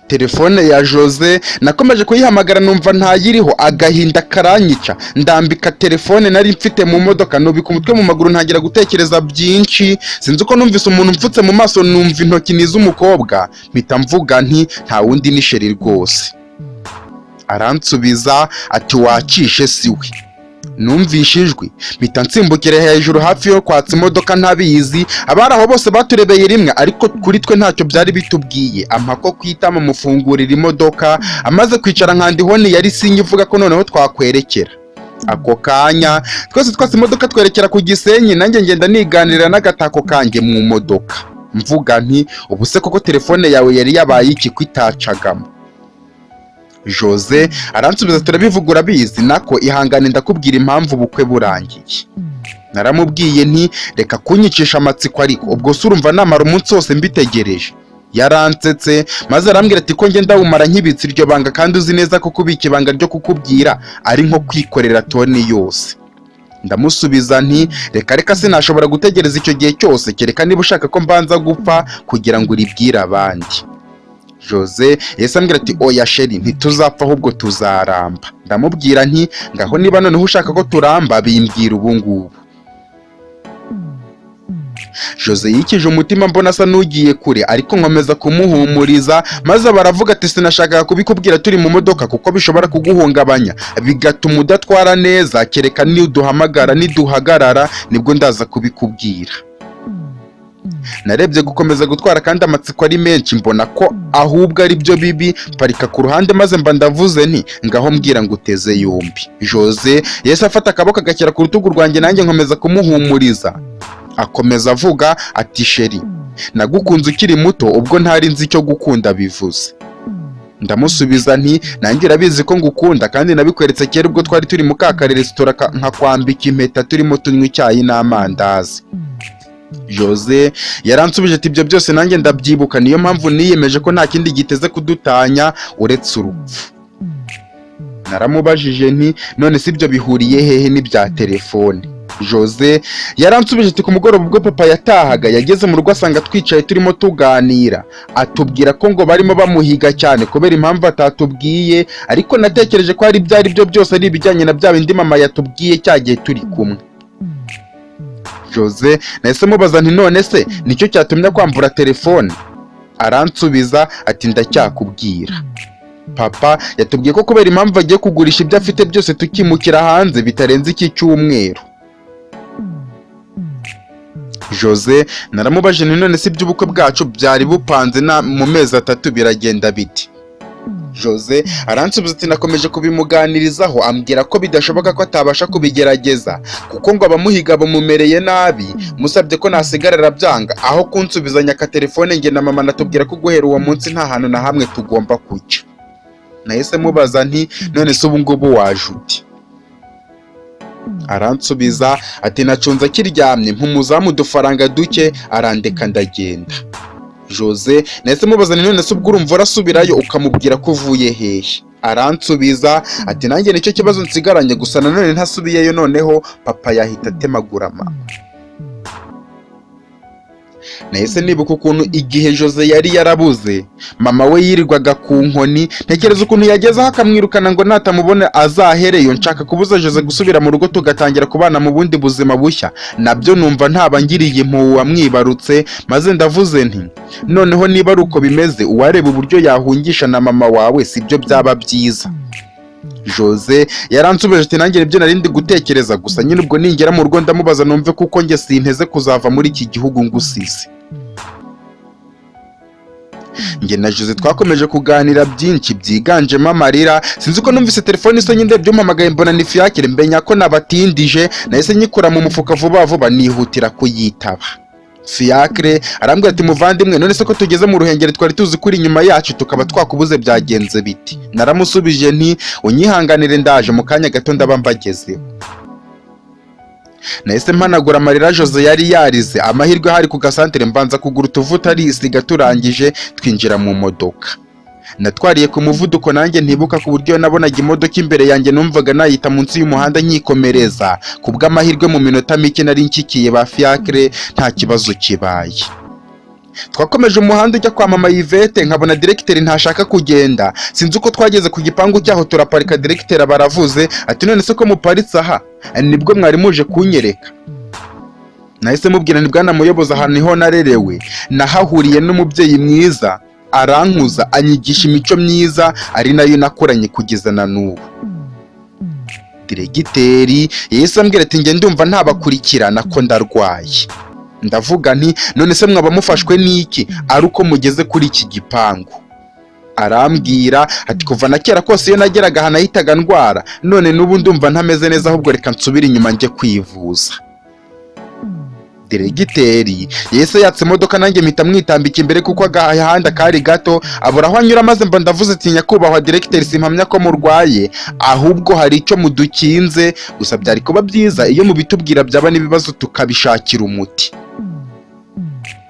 telefone ya Jose nakomeje kuyihamagara numva ntayiriho, agahinda karanyica, ndambika telefone nari mfite mu modoka, nubika umutwe mu maguru ntangira gutekereza byinshi, sinzi uko numvise umuntu mfutse mu maso, numva intoki n'iz'umukobwa, mpita mvuga nti nta wundi ni Sheri rwose. Aransubiza ati wacishe siwe. Numvishe ijwi mpita nsimbukira hejuru hafi yo kwatsa imodoka ntabizi, abari aho bose baturebeye rimwe, ariko kuri twe ntacyo byari bitubwiye. Ampako kwitama mufungurira imodoka, amaze kwicara nkandihoni yari sinye ivuga ko noneho twakwerekera. Ako kanya twese imodoka twerekera ku Gisenyi, nanjye ngenda niganirira n'agatako kanjye mu modoka, mvuga nti ubu se koko telefone yawe yari yabaye iki kwitacagamo? Jose aransubiza turabivuga urabizi, nako ihangane ndakubwira impamvu ubukwe burangiye. Naramubwiye nti reka kunyicisha amatsiko, ariko ubwo se urumva namara umunsi wose mbitegereje? Yaransetse maze arambwira ati ko ngenda wumara nkibitse iryo banga, kandi uzi neza ko kubika ibanga ryo kukubwira ari nko kwikorera toni yose. Ndamusubiza nti reka sinashobora gutegereza icyo gihe cyose, kereka niba ushaka ko mbanza gupfa kugira ngo uribwire abandi. Jose yese ambwira ati oya Sheri, ntituzapfa ahubwo tuzaramba. Ndamubwira nti ngaho niba noneho ushaka ko turamba bimbwira ubu ngubu. Jose yikije umutima mbona asa n'ugiye kure, ariko nkomeza kumuhumuriza, maze baravuga ati sinashakaga kubikubwira turi mu modoka kuko bishobora kuguhungabanya bigatuma udatwara neza, kereka niduhagarara nibwo ndaza kubikubwira. Narebye gukomeza gutwara kandi amatsiko ari menshi, mbona ko ahubwo ari byo bibi, parika ku ruhande maze mba ndavuze nti ngaho mbwira ngo uteze yombi. Jose yese afata akaboko agashyira ku rutugu rwanjye, nanjye nkomeza kumuhumuriza. Akomeza avuga ati Sheri, nagukunze ukiri muto ubwo ntari nzi icyo gukunda bivuze. Ndamusubiza nti nanjye urabizi ko ngukunda, kandi nabikweretse kera ubwo twari turi mu kakare resitora nkakwambika impeta turimo tunywa icyayi n'amandazi. Jose yaransubije ati ibyo byose nanjye ndabyibuka, niyo mpamvu niyemeje ko nta kindi giteze kudutanya uretse urupfu. Naramubajije nti none si ibyo bihuriye hehe n'ibya telefone? Jose yaransubije ati ku mugoroba ubwo papa yatahaga yageze mu rugo asanga twicaye turimo tuganira, atubwira ko ngo barimo bamuhiga cyane kubera impamvu atatubwiye, ariko natekereje ko ari byo byose ari ibijyanye na bya bindi mama yatubwiye cya gihe turi kumwe. Jose nahise mubaza nti none se nicyo cyatumye kwambura telefone? Aransubiza ati ndacyakubwira. Papa yatubwiye ko kubera impamvu agiye kugurisha ibyo afite byose tukimukira hanze bitarenze iki cyumweru. Jose naramubajije nti none se iby'ubukwe bwacu byari bupanze mu mezi 3 biragenda biti? Jose aransubiza ati nakomeje kubimuganirizaho, ambwira ko bidashoboka ko atabasha kubigerageza kuko ngo abamuhiga bamumereye nabi, musabye ko nasigarara byanga, aho kunsubizanya ka telefone nge na mama natubwira ko guhera uwo munsi nta hantu na hamwe tugomba kujya. Nahise mubaza nti none se ubu ngubu waje uti? Aransubiza ati nacunze akiryamye mpumuzamu udufaranga duke arandeka ndagenda. Jose nahise mubaza nti none se ubwo urumva urasubirayo ukamubwira ko uvuye hehe? Aransubiza ati nanjye nicyo kibazo nsigaranye, gusa nanone ntasubiyeyo noneho papa yahita atemagura mama. Nahise nibuka ukuntu igihe Jose yari yarabuze mama we yirirwaga ku nkoni, ntekereza ukuntu yagezeho akamwirukana ngo natamubona azahereyo. Nshaka kubuza Jose gusubira mu rugo tugatangira kubana mu bundi buzima bushya, nabyo numva ntabangiriye impuhwe wamwibarutse, maze ndavuze nti noneho niba ari uko bimeze uwareba uburyo yahungisha na mama wawe sibyo byaba byiza. Jose yaransubije ati nanjye nibyo narindi gutekereza, gusa nyine ubwo ningera mu rugo ndamubaza numve kuko nge sinteze kuzava muri iki gihugu ngusize. Nge na Jose twakomeje kuganira byinshi byiganjemo amarira, sinzi ko numvise telefone isonye ndebye umpamagaye mbona ni Fiacre, mbenya ko nabatindije, nahise nyikura mu mufuka vuba nihutira kuyitaba. Fiacre arambwira ati muvandimwe none se ko tugeze mu ruhengeri twari tuzi kuri inyuma yacu tukaba twakubuze byagenze biti? Naramusubije nti unyihanganire ndaje mu kanya gato ndaba mbagezeho. Nahise mpanagura amarira Jose yari yarize, amahirwe hari ku gasantere mbanza kugura utuvuta arisiga, turangije twinjira mu modoka. Natwariye ku muvuduko nanjye ntibuka ku buryo nabonaga imodoka imbere yanjye numvaga nayita munsi y'umuhanda nyikomereza, kubw'amahirwe mu minota mike nari nkikiye ba Fiacre nta kibazo kibaye. twakomeje umuhanda ujya kwa mama Yvette nkabona directeur ntashaka kugenda, sinzi uko twageze ku gipangu cyaho turaparika, directeur baravuze ati none se ko muparitse aha nibwo mwari muje kunyereka. Nahise mubwira ni bwana muyobozi ahantu niho narerewe, nahahuriye n'umubyeyi mwiza arankuza anyigisha imico myiza ari nayo nakoranye kugeza na n'ubu. Diregiteri yahise ambwira ati nge ndumva ntabakurikirana ko ndarwaye. Ndavuga nti none se mwaba mufashwe n'iki ari uko mugeze kuri iki gipangu? Arambwira ati kuva na kera kose iyo nageraga ahantu ahitaga ndwara, none n'ubu ndumva ntameze neza, ahubwo reka nsubire inyuma njye kwivuza. Diregiteri yahise yatse imodoka nanjye mpita mwitambika imbere kuko agahanda kari gato, abura aho anyura, maze mba ndavuze ati nyakubahwa Diregiteri simpamya ko murwaye, ahubwo hari icyo mudukinze, gusa byari kuba byiza iyo mubitubwira byaba n'ibibazo tukabishakira umuti.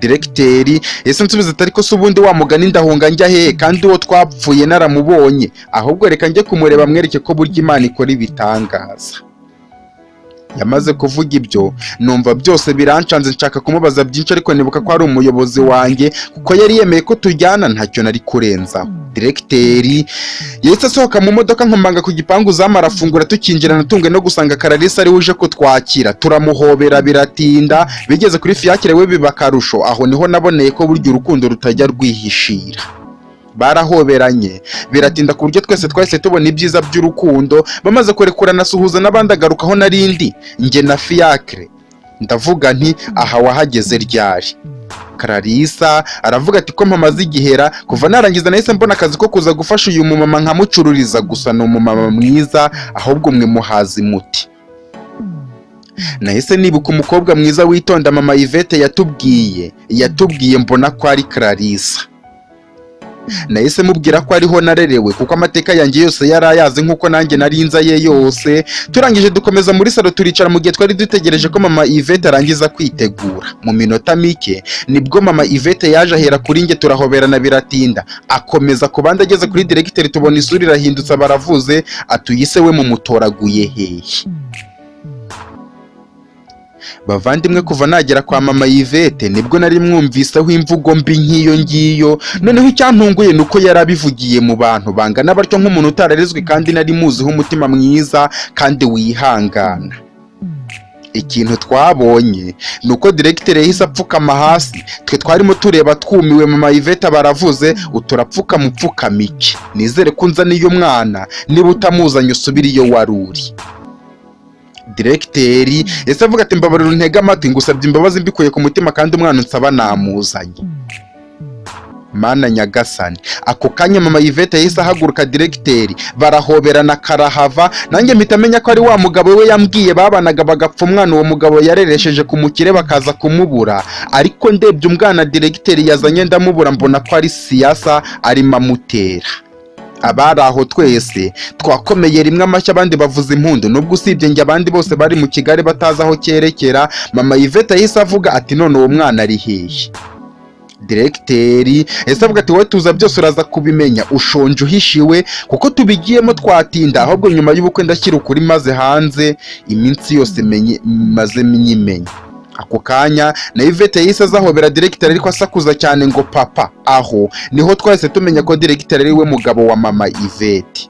Diregiteri yahise nsubiza ati ariko se ubundi wa mugani ndahunga njya hehe kandi uwo twapfuye naramubonye, ahubwo reka njye kumureba mwereke ko burya Imana ikora ibitangaza. Yamaze kuvuga ibyo numva byose birancanze, nshaka kumubaza byinshi ariko nibuka ko ari umuyobozi wanjye kuko yari yemeye ko tujyana, ntacyo nari kurenzaho. Diregiteri yahise asohoka mu modoka nkomanga ku gipangu, Zamu arafungura, tukinjira natunge no gusanga Clarisse ari uje kutwakira, turamuhobera biratinda, bigeze kuri fiacre we biba akarusho, aho niho naboneye ko burya urukundo rutajya rwihishira. Barahoberanye biratinda ku buryo twese twahise tubona ibyiza by'urukundo, bamaze kurekurana suhuza n'abandi agarukaho narindi nge na fiacre. Ndavuga nti aha wahageze ryari? Clarisse aravuga ati ko mpamaze igihera, kuva narangiza nahise mbona akazi ko kuza gufasha uyu mumama nkamucururiza, gusa ni umumama mwiza ahubwo mwe muhazi muti. Nahise nibuka umukobwa mwiza witonda mama Yvette yatubwiye mbona ko ari Clarisse. Nahise mubwira ko ariho narerewe kuko amateka yanjye yose yari ayazi nkuko nanjye nari nza ye yose. Turangije dukomeza muri salo turicara mu gihe twari dutegereje ko mama Yvette arangiza kwitegura. Mu minota mike nibwo mama Yvette yaje ahera kuri nge, turahoberana biratinda, akomeza ku bandi, ageze kuri Diregiteri tubona isura irahindutse, baravuze atuyise we mumutoraguye hehe? Bavandimwe, kuva nagera kwa mama Yvette nibwo nari mwumviseho imvugo mbi nk'iyo ngiyo, noneho icyantunguye nuko yarabivugiye mu bantu bangana batyo nk'umuntu utararezwe kandi nari muziho umutima mwiza kandi wihangana. Ikintu twabonye nuko Diregiteri yahise apfukama hasi, twe twarimo tureba twumiwe. Mama Yvette baravuze uturapfuka mupfukamike, nizere ko unzaniye umwana, niba utamuzanye usubire iyo wari uri. Diregiteri yahise avuga ati mbabarira untege amatwi, ngusabye imbabazi mbikuye ku mutima kandi umwana unsaba namuzanye. Mana nyagasani, ako kanya mama Yvette yahise ahaguruka, Diregiteri barahoberana karahava, nanjye mpita menya ko ari wa mugabo we yambwiye babanaga bagapfa umwana. Uwo mugabo yareresheje ku mukire bakaza kumubura, ariko ndebye umwana Diregiteri yazanye ndamubura, mbona ko ari siyasa arimo amutera. Abari aho twese twakomeye rimwe amashyi, abandi bavuza impundu, nubwo usibye njye abandi bose bari mu Kigali batazi aho cyerekera. Mama Yvette yahise avuga ati none uwo mwana ari hehe? Diregiteri yahise avuga ati wowe tuza byose uraza kubimenya, ushonje uhishiwe kuko tubigiyemo twatinda, ahubwo nyuma y'ubukwe ndashyira ukuri maze hanze, iminsi yose maze nyimenya. Ako kanya na Yvette yahise azahobera Diregiteri ariko asakuza cyane ngo papa. Aho niho twahise tumenya ko Diregiteri ari we mugabo wa mama Yvette.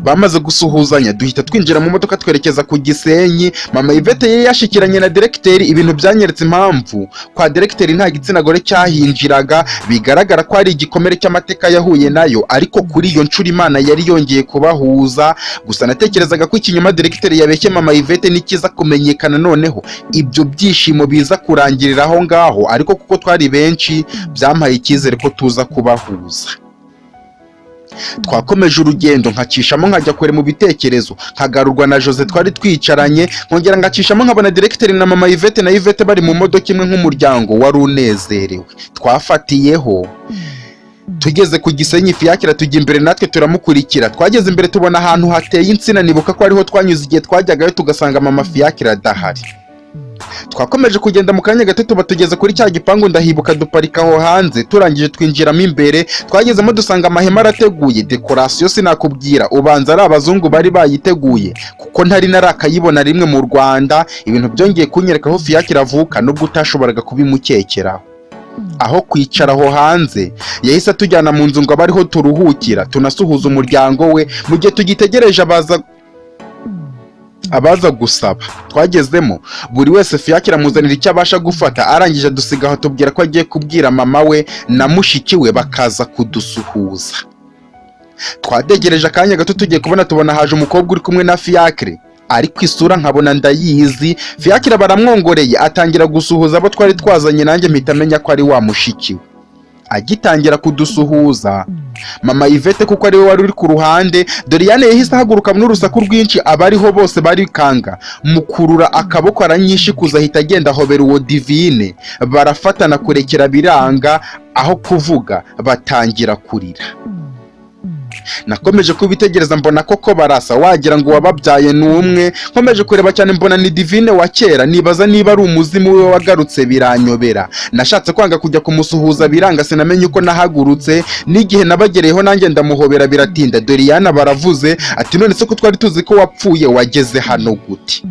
Bamaze gusuhuzanya duhita twinjira mu modoka twerekeza ku Gisenyi. Mama Yvette yari yashikiranye na Diregiteri, ibintu byanyeretse impamvu kwa Diregiteri nta gitsina gore cyahinjiraga, bigaragara ko ari igikomere cy'amateka yahuye nayo, ariko kuri iyo nshuro Imana yari yongeye kubahuza. Gusa natekerezaga ko ikinyoma Diregiteri yabeshye mama Yvette nikiza kumenyekana, noneho ibyo byishimo biza kurangirira aho ngaho, ariko kuko twari benshi byampaye icyizere ko tuza kubahuza. Twakomeje urugendo, nkacishamo nkajya kure mu bitekerezo, nkagarurwa na Jose twari twicaranye, nkongera ngacishamo nkabona Diregiteri na mama Yvette na Yvette bari mu modoka imwe nk'umuryango wari unezerewe. Twafatiyeho tugeze ku Gisenyi, fiacre tujya imbere natwe turamukurikira. Twageze imbere tubona ahantu hateye insina, nibuka ko ariho twanyuze igihe twajyagayo tugasanga mama fiacre adahari. Twakomeje kugenda mu kanya gato tuba tugeze kuri cya gipangu, ndahibuka duparika aho hanze. Turangije twinjiramo imbere, twagezemo dusanga amahema arateguye, dekorasiyo sinakubwira, ubanza ari abazungu bari bayiteguye kuko ntari narakayibona rimwe mu Rwanda. Ibintu byongeye kunyereka aho fiacre avuka nubwo utashoboraga kubimukekeraho. aho kwicara aho hanze yahise atujyana mu nzu ngo abe ariho turuhukira tunasuhuza umuryango we mu gihe tugitegereje abaza gusaba. Twagezemo buri wese Fiacre amuzanira icyo abasha gufata, arangije adusiga aho tubwira ko agiye kubwira mama we na mushiki we bakaza kudusuhuza. Twategereje akanya gato tugiye tubona haje umukobwa uri kumwe na Fiacre, ariko isura nkabona ndayizi. Fiacre baramwongoreye atangira gusuhuza abo twari twazanye, nanjye mpita menya ko ari wa mushiki we. Agitangira kudusuhuza mama Yvette kuko ari we wari uri ku ruhande, Doriane yahise ahaguruka n'urusaku rwinshi, abariho bose barikanga, mukurura akaboko aranyishikuza, ahita agenda ahobera uwo Divine, barafatana kurekera biranga, aho kuvuga batangira kurira. Nakomeje kubitegereza mbona koko barasa, wagira ngo wababyaye n'umwe. Nkomeje kureba cyane mbona ni Divine wa kera, nibaza niba ari umuzimu we wagarutse, biranyobera. Nashatse kwanga kujya kumusuhuza biranga, sinamenye uko nahagurutse. N'igihe nabagereyeho nanjye ndamuhobera biratinda. Doriane baravuze ati none se ko twari tuzi ko wapfuye, wageze hano gute?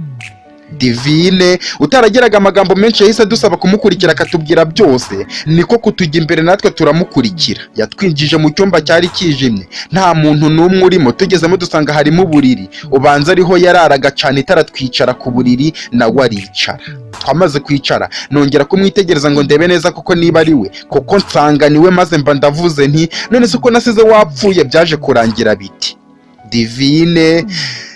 Divine utarageraga amagambo menshi yahise adusaba kumukurikira akatubwira byose, niko kutujya imbere natwe turamukurikira. Yatwinjije mu cyumba cyari kijimye, nta muntu n'umwe urimo. Tugezemo dusanga harimo uburiri, ubanza ariho yararaga cyane itara, twicara ku buriri nawe aricara. Twamaze kwicara nongera kumwitegereza ngo ndebe neza kuko niba ari we, kuko nsanga niwe, maze mba ndavuze nti none se ko nasize wapfuye byaje kurangira biti? Divine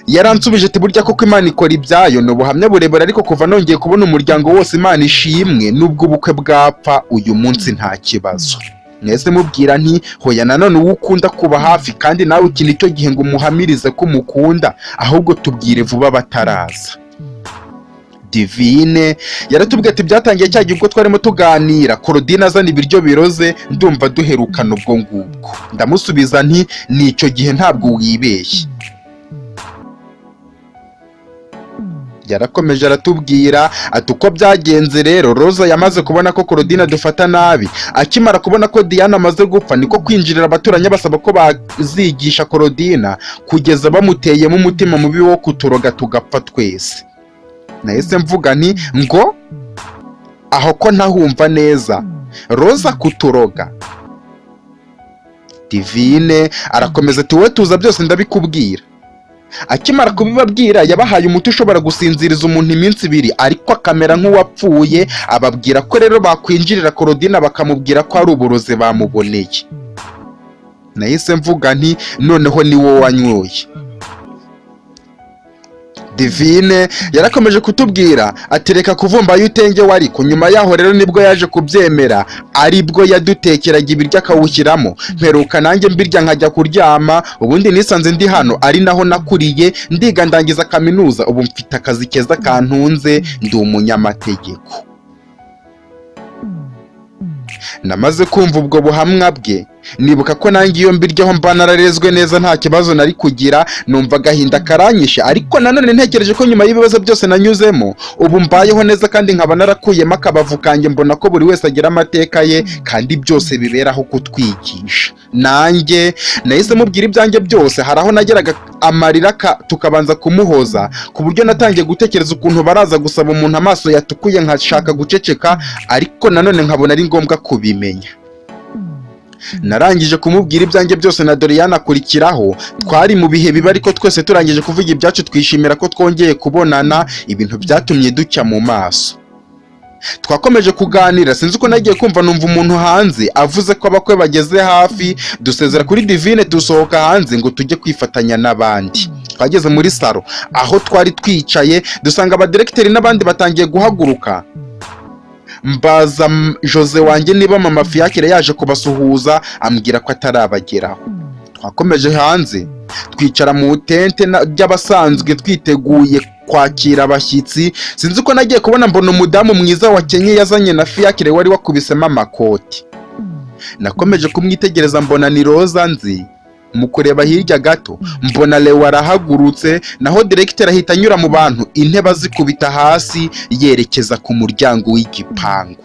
yaransubije ati burya koko Imana ikora ibyayo. Ni ubuhamya burebure, ariko kuva nongeye kubona umuryango wose Imana ishimwe, nubwo ubukwe bwapfa uyu munsi nta kibazo. Mwese mubwira nti hoya, nanone uwo ukunda kuba hafi, kandi nawe ukina icyo gihe ngo umuhamirize ko umukunda, ahubwo tubwire vuba bataraza. Divine yaratubwiye ati byatangiye cyagiye ubwo twarimo tuganira, Claudine azana ibiryo biroze, ndumva duherukana ubwo ngubwo. Ndamusubiza nti nicyo gihe ntabwo wibeshye. Yarakomeje aratubwira ati uko byagenze rero, Roza yamaze kubona ko Claudine adufata nabi. Akimara kubona ko Diane amaze gupfa, niko kwinjirira abaturanyi basaba ko bazigisha Claudine, kugeza bamuteyemo umutima mubi wo kuturoga tugapfa twese. Nahise mvuga nti ngo aho ko ntahumva neza, Roza kuturoga? Divine arakomeza ati wowe tuza byose ndabikubwira. Akimara kubibabwira yabahaye umuti ushobora gusinziriza umuntu iminsi 2, ariko akamera nk'uwapfuye. Ababwira ko rero bakwinjirira Claudine bakamubwira ko ari uburozi bamuboneye. Nahise mvuga nti noneho ni wowe wanyoye. Divine yarakomeje kutubwira ati reka kuvumba y'utenge wari ko. Nyuma yaho rero nibwo yaje kubyemera, aribwo yadutekeraga ibiryo akawushyiramo. Mperuka nanjye mbirya nkajya kuryama. Ubundi nisanze ndi hano, ari naho nakuriye, ndiga ndangiza kaminuza. Ubu mfite akazi keza kantunze, ndi umunyamategeko. Namaze kumva ubwo buhamwa bwe, nibuka ko nanjye iyo mbiryaho mba nararezwe neza nta kibazo nari kugira. Numva agahinda karanyishe, ariko nanone ntekereje ko nyuma y'ibibazo byose nanyuzemo ubu mbayeho neza, kandi nkaba narakuyemo akabavu kanjye. Mbona ko buri wese agira amateka ye, kandi byose biberaho kutwigisha. Nanjye nahise mubwira ibyanjye byose. Hari aho nageraga amarira tukabanza kumuhoza, ku buryo natangiye gutekereza ukuntu baraza gusaba umuntu amaso yatukuye, nkashaka guceceka, ariko nanone nkabona ari ngombwa kubimenya. Narangije kumubwira ibyanjye byose na Doriane akurikiraho. Twari mu bihe bibi, ariko twese turangije kuvuga ibyacu twishimira ko twongeye kubonana. Ibintu byatumye ducya mu maso. Twakomeje kuganira, sinzi uko nagiye kumva numva umuntu hanze avuze ko abakwe bageze hafi. Dusezera kuri Divine dusohoka hanze ngo tujye kwifatanya n'abandi. Twageze muri salo aho twari twicaye, dusanga abadirekiteri n'abandi batangiye guhaguruka. Mbaza Jose wanjye niba mama Fiacre yaje kubasuhuza, ambwira ko atarabageraho. Twakomeje hanze twicara mu tente ry'abasanzwe twiteguye kwakira abashyitsi. Sinzi uko nagiye kubona mbona umudamu mwiza wa Kenya yazanye na Fiacre wari wakubisemo amakoti. Nakomeje kumwitegereza mbona ni Roza nzi. Mu kureba hirya gato mbona Leo arahagurutse, naho directeur ahita anyura mu bantu, intebe azikubita hasi yerekeza ku muryango w'igipangu.